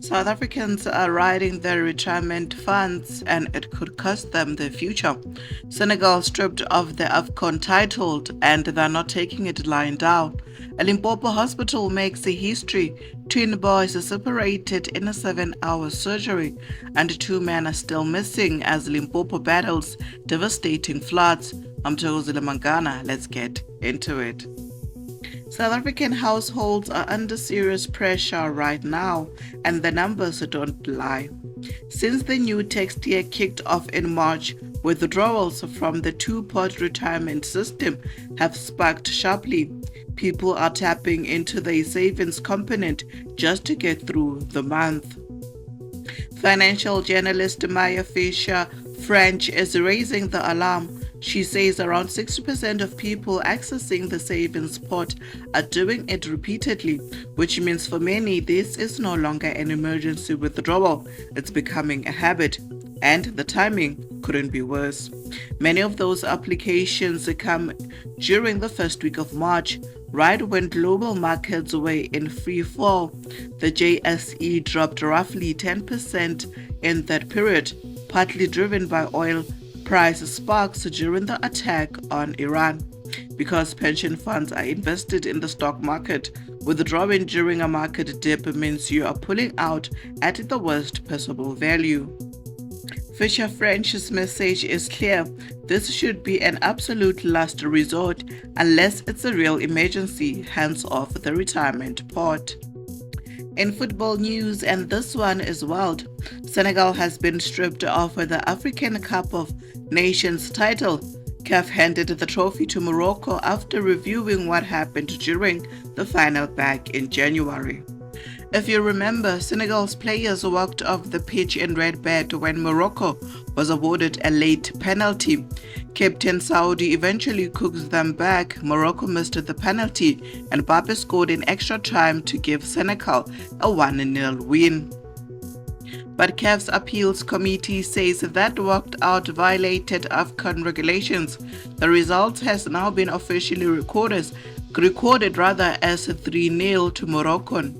South Africans are riding their retirement funds and it could cost them their future. Senegal stripped of the AFCON title and they're not taking it lying down. A Limpopo hospital makes a history. Twin boys are separated in a 7-hour surgery and two men are still missing as Limpopo battles devastating floods. I'm Thokozile Mangana. Let's get into it. South African households are under serious pressure right now, and the numbers don't lie. Since the new tax year kicked off in March, withdrawals from the two-pot retirement system have spiked sharply. People are tapping into their savings component just to get through the month. Financial journalist Maya Fisher French is raising the alarm. She says around 60% of people accessing the savings pot are doing it repeatedly, which means for many this is no longer an emergency withdrawal, it's becoming a habit. And the timing couldn't be worse. Many of those applications come during the first week of March, right when global markets were in free fall. The JSE dropped roughly 10% in that period, partly driven by oil price sparks during the attack on Iran. Because pension funds are invested in the stock market, withdrawing during a market dip means you are pulling out at the worst possible value. Fisher French's message is clear. This should be an absolute last resort unless it's a real emergency, hands off the retirement pot. In football news, and this one is wild, Senegal has been stripped of the African Cup of Nations title. CAF handed the trophy to Morocco after reviewing what happened during the final back in January. If you remember, Senegal's players walked off the pitch in red bed when Morocco was awarded a late penalty. Captain Saudi eventually cooked them back. Morocco missed the penalty and Mbappe scored in extra time to give Senegal a 1-0 win. But CAF's appeals committee says that walked out violated AFCON regulations. The result has now been officially recorded as 3-0 to Morocco.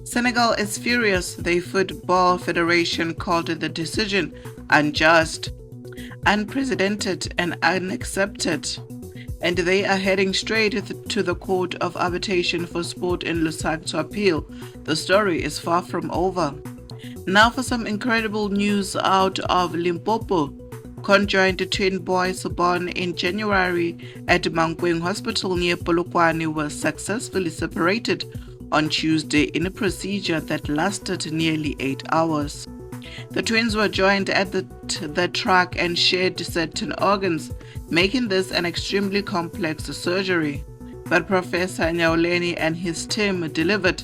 Senegal is furious. The Football Federation called the decision unjust, unprecedented, and unaccepted, and they are heading straight to the Court of Arbitration for Sport in Lusaka to appeal. The story is far from over. Now for some incredible news out of Limpopo. Conjoined twin boys born in January at Mankweng Hospital near Polokwane were successfully separated on Tuesday in a procedure that lasted nearly 8 hours. The twins were joined at the trach and shared certain organs, making this an extremely complex surgery. But Professor Nyaoleni and his team delivered.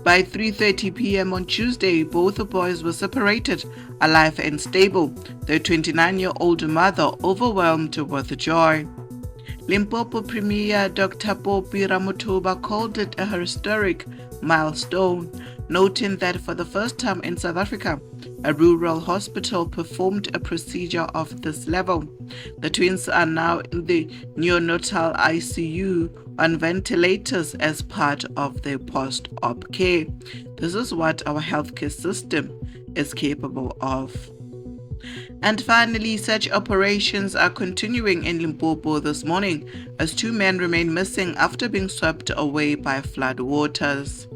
By 3:30 p.m. on Tuesday, both the boys were separated, alive and stable, their 29-year-old mother overwhelmed with joy. Limpopo Premier Dr. Popi Ramutoba called it a historic milestone, noting that for the first time in South Africa, a rural hospital performed a procedure of this level. The twins are now in the neonatal ICU on ventilators as part of their post-op care. This is what our healthcare system is capable of. And finally, search operations are continuing in Limpopo this morning as two men remain missing after being swept away by flood waters.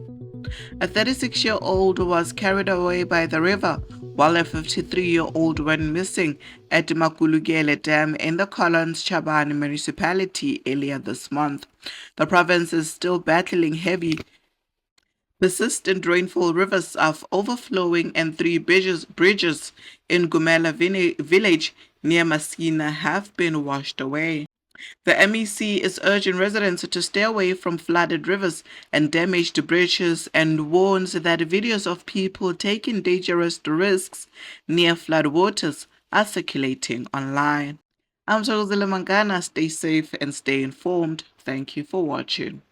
A 36-year-old was carried away by the river, while a 53-year-old went missing at Makulugele Dam in the Collins Chabane municipality earlier this month. The province is still battling heavy persistent rainfall. Rivers are overflowing and three bridges in Gumela village near Masina have been washed away. The MEC is urging residents to stay away from flooded rivers and damaged bridges and warns that videos of people taking dangerous risks near floodwaters are circulating online. I'm Thokozile Mangana. Stay safe and stay informed. Thank you for watching.